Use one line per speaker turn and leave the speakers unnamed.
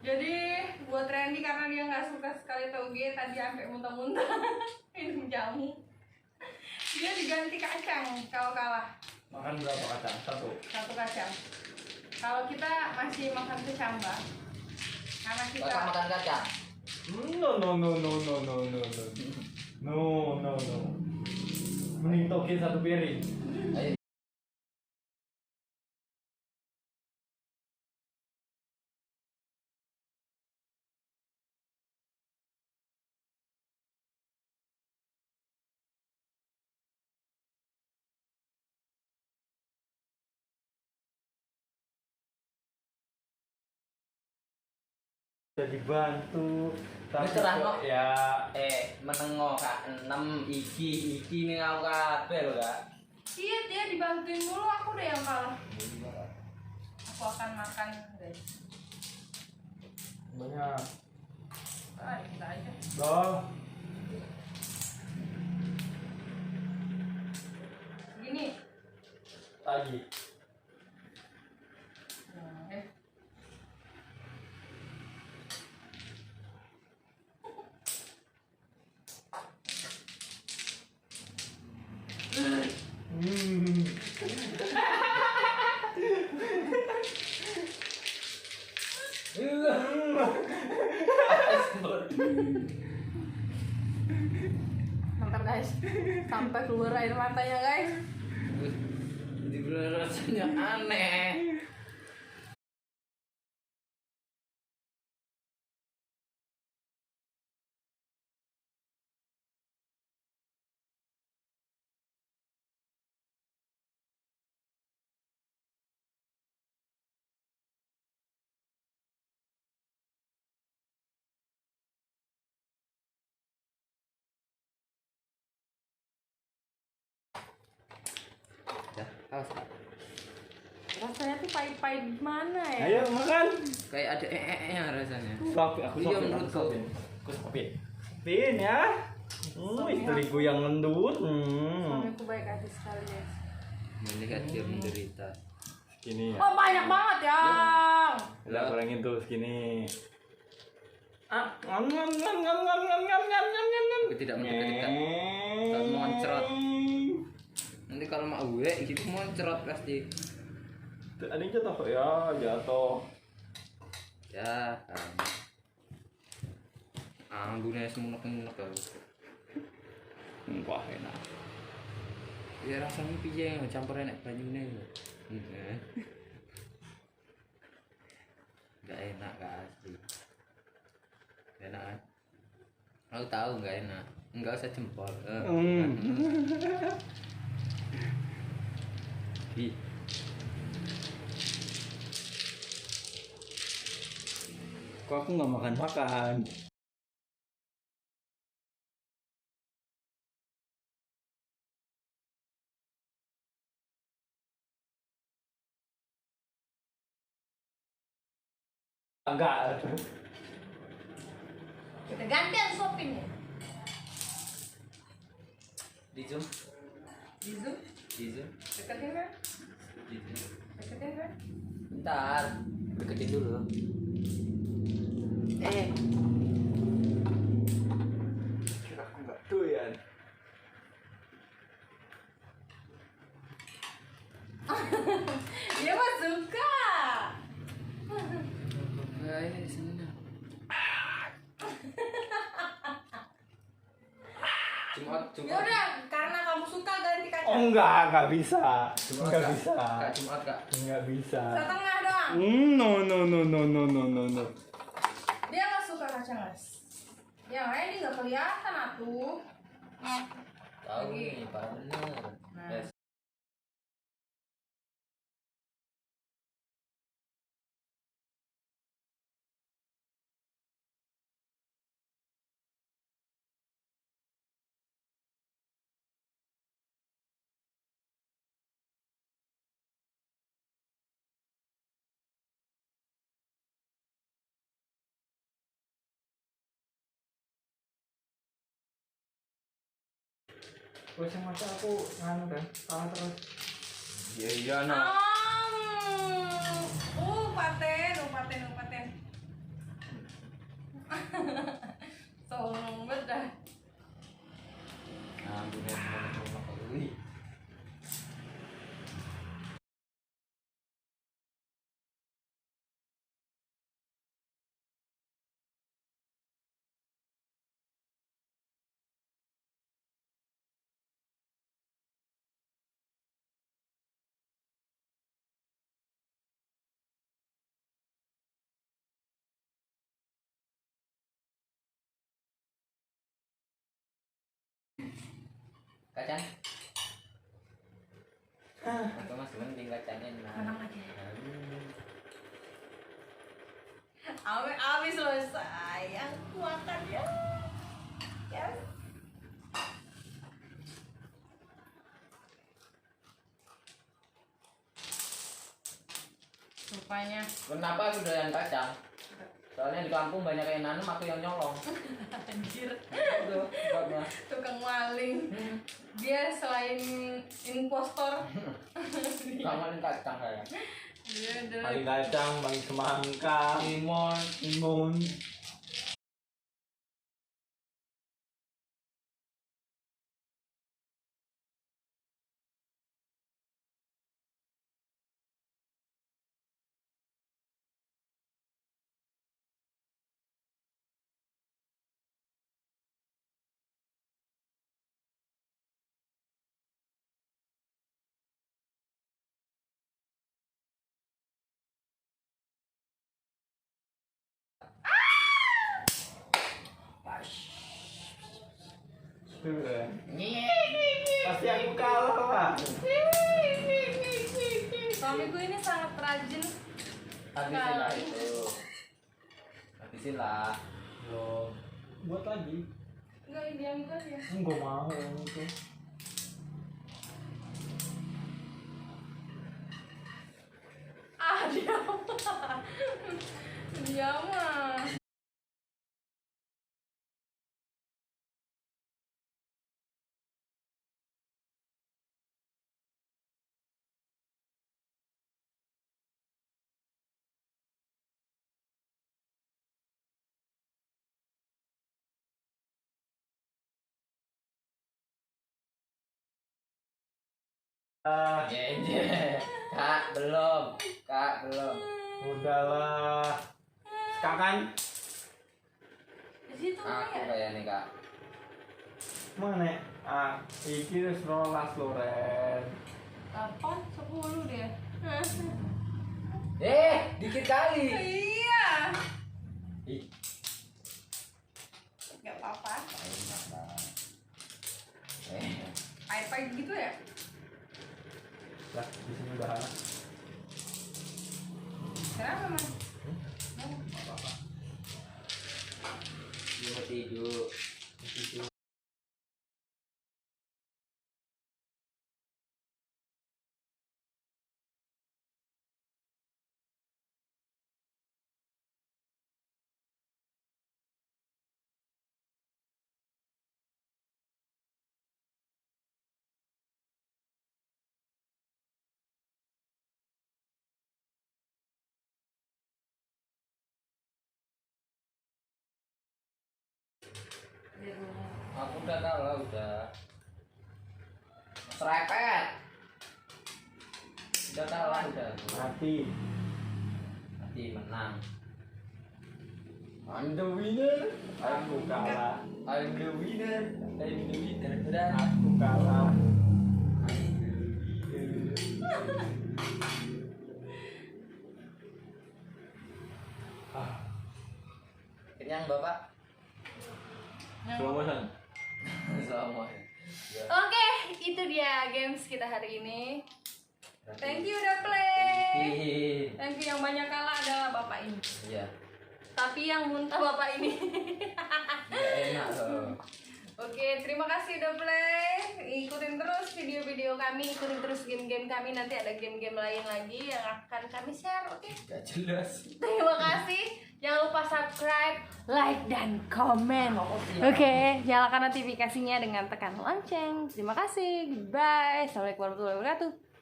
Jadi buat Randy karena dia nggak suka sekali toge, tadi sampai muntah-muntah minum jamu. Dia diganti kacang kalau kalah.
Makan berapa kacang?
Satu kacang. Kalau kita masih makan kecambah, karena kita
Kakak makan kacang.
No. Mending toge satu piring.
Ayo.
Jadi bantu tapi
terang,
kok
no?
ya
Menengok kak 6 iki nih aku kabeh lho kak.
iya dia dibantuin dulu, aku deh yang kalah. Aku akan makan guys.
banyak
Kita aja.
loh
Segini.
lagi
Nah, mantap guys. Sampai keluar air matanya guys.
Jadi rasanya aneh. Ya, awas kak.
Rasanya tuh pahit-pahit gimana ya?
ayo makan
Kayak ada nya rasanya.
aku
Iya, menurutku.
Pin ya istriku yang ngendut
Suamiku baik hati sekali guys.
Melihat dia menderita.
segini ya
Oh banyak banget ya.
udah kurangin tuh segini
Aku tidak mendekat-dekat. Kalau moncrot. Nanti kalau mak gue gitu moncrot pasti.
ada yang jatuh kok ya jatuh
Ya, ambune semunek-munek kau.
wah enak
Ya rasanya piye campur enek banyune. Enggak enak kak asli. Enak kan? Aku tahu enggak enak. Enggak usah jempol. Ih,
kok aku nggak makan enggak
Kita gantian shopping ya.
di zoom,
Di zoom.
di zoom,
Deketin kan?
di zoom.
Deketin kan?
Bentar, deketin dulu.
aku nggak doyan
Dia mah suka.
Ayo sini nah. Jumat,
Ya udah, karena kamu suka ganti kacang.
oh nggak bisa
Jumat,
nggak
Kak.
bisa
Kak, Jumat kak.
nggak bisa
Setengah doang.
no
Dia nggak suka kacang guys. Yang lain ini nggak kelihatan atuh.
Tahu nih, parah bener.
Nah.
Yes.
Wes yang masa aku nganu kan kalah terus
Iya no.
Paten.
Kacang. Aku masih mending kacangnya.
Menang aja. Habis selesai. Aku makan ya. Yes. Rupanya.
Kenapa aku doyan kacang? Soalnya di kampung banyak yang nanam, aku yang nyolong.
Anjir.
Itu sebabnya.
Tukang maling. Dia selain impostor.
Kangen kacang saya.
Dia adalah
Paling kacang, paling semangka,
Timun.
timun. Tuh, kan. Pasti aku kalah lah.
suamiku ini sangat rajin.
Habisin lah itu. Habisin lah.
Belum. Buat lagi.
Enggak, diam itu aja.
Enggak mau yang itu.
Dia dia mah.
Kak, belum. Kak, belum.
Udahlah. Sekarang
Di situ
Aku
ya.
kayak nih, Kak.
mana? Iki wis 12 Loren.
8, 10 deh.
Dikit kali.
Iya.
Ih,
Gak apa-apa.
enak lah.
Pahit-pahit gitu ya.
Lah, di sini udah anak.
Kenapa, Mas?
Dia mau tidur. Aku udah kalah, udah. Serepet. Udah kalah, udah.
Mati.
Nanti menang. I'm the winner.
Aku kalah.
I'm the winner. I'm the winner. Udah.
Aku kalah.
I'm the winner. Kenyang, Bapak?
Slow motion.
Sama.
Oke, itu dia games kita hari ini. Thank you udah play. Thank you, yang banyak kalah adalah bapak ini.
Iya.
Tapi yang muntah bapak ini.
Gak enak loh.
Oke, terima kasih udah play. Ikutin terus video-video kami, ikutin terus game-game kami. Nanti ada game-game lain lagi yang akan kami share. Oke.
Gak jelas.
Terima kasih. Jangan lupa subscribe, like, dan komen. Oke, nyalakan notifikasinya dengan tekan lonceng. Terima kasih. Goodbye. Assalamualaikum warahmatullahi wabarakatuh.